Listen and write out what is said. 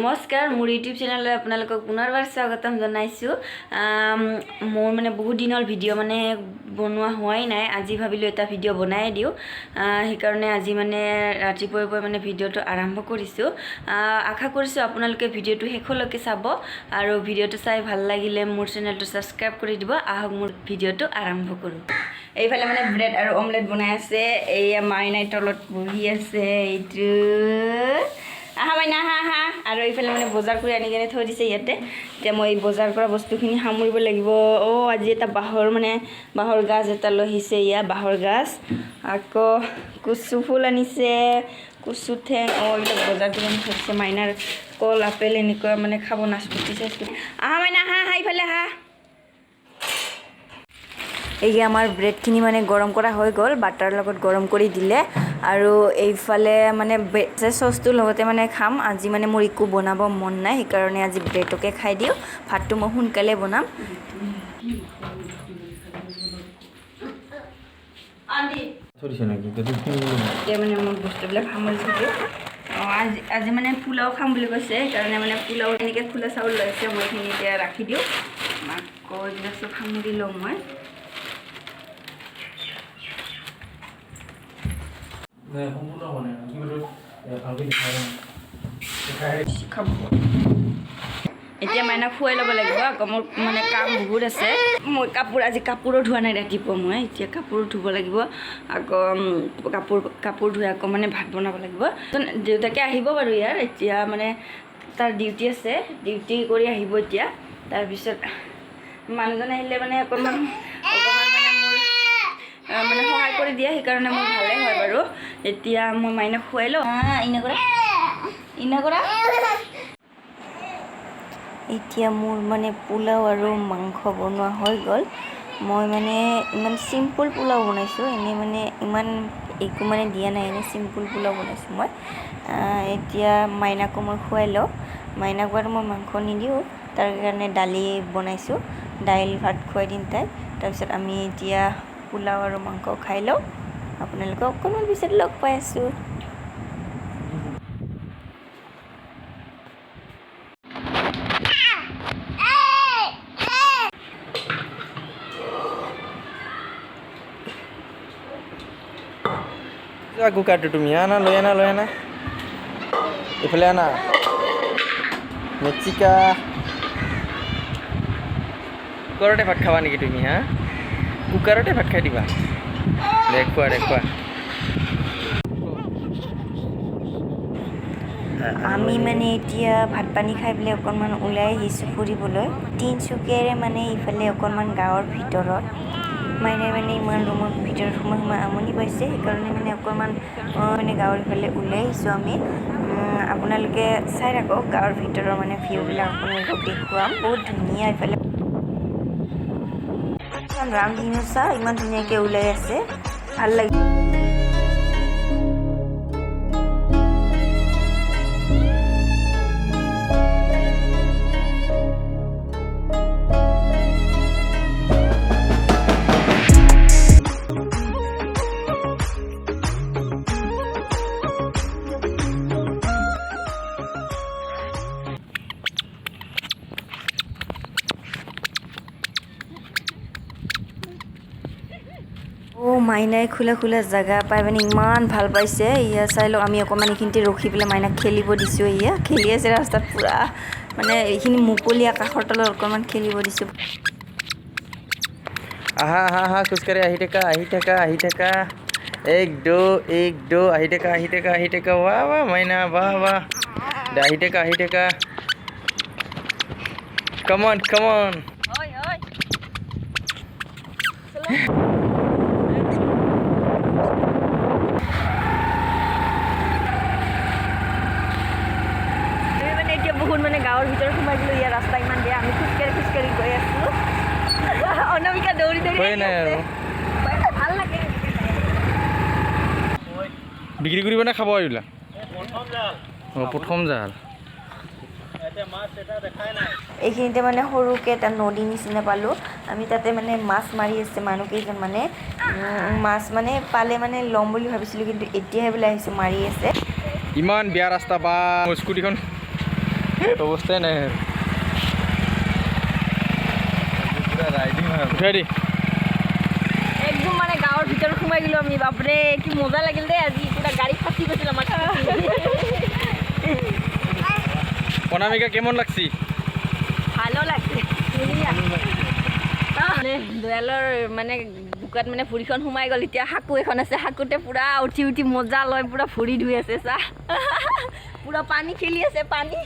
নমস্কাৰ মোৰ ইউটিউব চেনেললৈ আপোনালোকক পুনৰবাৰ স্বাগতম জনাইছোঁ মোৰ মানে বহুত দিনৰ ভিডিঅ' মানে বনোৱা হোৱাই নাই আজি ভাবিলোঁ এটা ভিডিঅ' বনাই দিওঁ সেইকাৰণে আজি মানে ৰাতিপুৱাই মানে ভিডিঅ'টো আৰম্ভ কৰিছোঁ আশা কৰিছোঁ আপোনালোকে ভিডিঅ'টো শেষলৈকে চাব আৰু ভিডিঅ'টো চাই ভাল লাগিলে মোৰ চেনেলটো ছাবস্ক্ৰাইব কৰি দিব আহক মোৰ ভিডিঅ'টো আৰম্ভ কৰোঁ এইফালে মানে ব্ৰেড আৰু অমলেট বনাই আছে এইয়া মাইনাই তলত বহি আছে এইটো আহা মাইনা আহা আৰু এইফালে মানে বজাৰ কৰি আনি কেনে থৈ দিছে ইয়াতে এতিয়া মই বজাৰ কৰা বস্তুখিনি সামৰিব লাগিব আজি এটা বাঁহৰ গাছ এটা লৈ আহিছে ইয়া বাঁহৰ গাছ আকৌ কুচু ফুল আনিছে কুচু ঠেং এইবিলাক বজাৰ কৰি আনি থৈ দিছে মাইনাৰ কল আপেল এনেকুৱা মানে খাব নাচপতি চাচপতি আহা মাইনা আহা ইফালে আহা এই আমাৰ ব্ৰেডখিনি মানে গৰম কৰা হৈ গ'ল বাটাৰ লগত গৰম কৰি দিলে আৰু এইফালে মানে চচটোৰ লগতে মানে খাম আজি মানে মোৰ একো বনাব মন নাই সেইকাৰণে আজি ব্ৰেডকে খাই দিওঁ ভাতটো মই সোনকালে বনাম মানে মই বস্তুবিলাক সামৰিছোঁ আজি মানে পোলাও খাম বুলি কৈছে সেইকাৰণে মানে পোলাও এনেকৈ খোলা চাউল লৈছে মই এইখিনি এতিয়া ৰাখি দিওঁ আকৌ এইবিলাক চব সামৰি লওঁ মই এতিয়া মাইনা খুৱাই ল'ব লাগিব আকৌ মোৰ মানে কাম বহুত আছে মই আজি কাপোৰো ধোৱা নাই ৰাতিপুৱা মই এতিয়া কাপোৰো ধুব লাগিব আকৌ কাপোৰ ধুই আকৌ মানে ভাত বনাব লাগিব দেউতাকে আহিব বাৰু ইয়াৰ এতিয়া মানে তাৰ ডিউটি আছে ডিউটি কৰি আহিব এতিয়া তাৰপিছত মানুহজন আহিলে মানে অকণমান মানে সহায় কৰি দিয়ে সেইকাৰণে মোৰ ভালেই হয় বাৰু এতিয়া মই মাইনাক খুৱাই লওঁ ইনা কৰা এতিয়া মোৰ মানে পোলাও আৰু মাংস বনোৱা হৈ গ'ল মই মানে ইমান চিম্পুল পোলাও বনাইছোঁ এনেই মানে ইমান একো মানে দিয়া নাই এনেই চিম্পুল পোলাও বনাইছোঁ মই এতিয়া মাইনাকো মই খুৱাই লওঁ মাইনাক বাৰু মই মাংস নিদিওঁ তাৰ কাৰণে দালি বনাইছোঁ দাইল ভাত খুৱাই দিম তাই তাৰপিছত আমি এতিয়া পোলাও আৰু মাংস খাই লওঁ আপোনালোকক অকণমান পিছত লগ পাই আছোঁ কুকাৰটো তুমি লৈ আনা এইফালে আনা মেক্সিকা কুকাৰতে ভাত খাবা নেকি তুমি কুকাৰতে ভাত খাই দিবা দেখুৱা আমি মানে এতিয়া ভাত পানী খাই পেলাই অকণমান ওলাই আহিছোঁ ফুৰিবলৈ তিনিচুকীয়াৰে মানে ইফালে অকণমান গাঁৱৰ ভিতৰত মাইনাই মানে ইমান ৰুমৰ ভিতৰত সোমাই আমনি পাইছে সেইকাৰণে মানে অকণমান মানে গাঁৱৰ ইফালে ওলাই আহিছোঁ আমি আপোনালোকে চাই থাকক গাঁৱৰ ভিতৰৰ মানে ভিউবিলাক আপোনালোকক দেখুৱাম বহুত ধুনীয়া ইফালে ৰামধেনু ইমান ধুনীয়াকৈ ওলাই আছে ভাল লাগে মাইনাই খোলা জেগা পাই মানে ইমান ভাল পাইছে ইয়া চাই লওক আমি অকণমান এইখিনিতে ৰখি পেলাই মাইনাক খেলিব দিছোঁ ইয়া খেলি আছে ৰাস্তাত পূৰা মানে এইখিনি মুকলি আকাশৰ তলত অকণমান খেলিব দিছোঁ আহা খোজকাঢ়ি আহি থাকা এক দো আহি থাকা বাহ মাইনা বাহ আহি থাকা কমন বহুত মানে গাঁৱৰ ভিতৰত সোমাই দিলোঁ ইয়াৰ ৰাস্তা ইমান বেয়া আমি খোজকাঢ়ি গৈ আছোঁ অনামিকা দৌৰি ভাল লাগে বিক্ৰী কৰিব নে খাব এইবিলাক প্ৰথম জাল এইখিনিতে মানে সৰুকৈ এটা নদী নিচিনা পালোঁ আমি তাতে মানে মাছ মাৰি আছে মানুহকেইজন মানে মাছ মানে পালে মানে ল'ম বুলি ভাবিছিলোঁ কিন্তু এতিয়াহে বোলে আহিছোঁ মাৰি আছে ইমান বেয়া ৰাস্তা বা স্কুটিখন অবস্থাই নাই পুৰা ৰাইডিং ৰেডি একদম মানে গাঁৱৰ ভিতৰত সোমাই গ'লো আমি বাপৰে কি মজা লাগিল দেই আজি পুৰা গাড়ী ফাঁচি গৈছিল আমাৰ অনামিকা কেমন লাগছি ভালো লাগছে মানে দয়ালৰ মানে বুকাত মানে ভৰিখন সোমাই গ'ল এতিয়া হাকু এখন আছে হাকুতে পুৰা উঠি উঠি মজা লয় পুৰা ভৰি ধুই আছে চা পুৰা পানী খেলি আছে পানী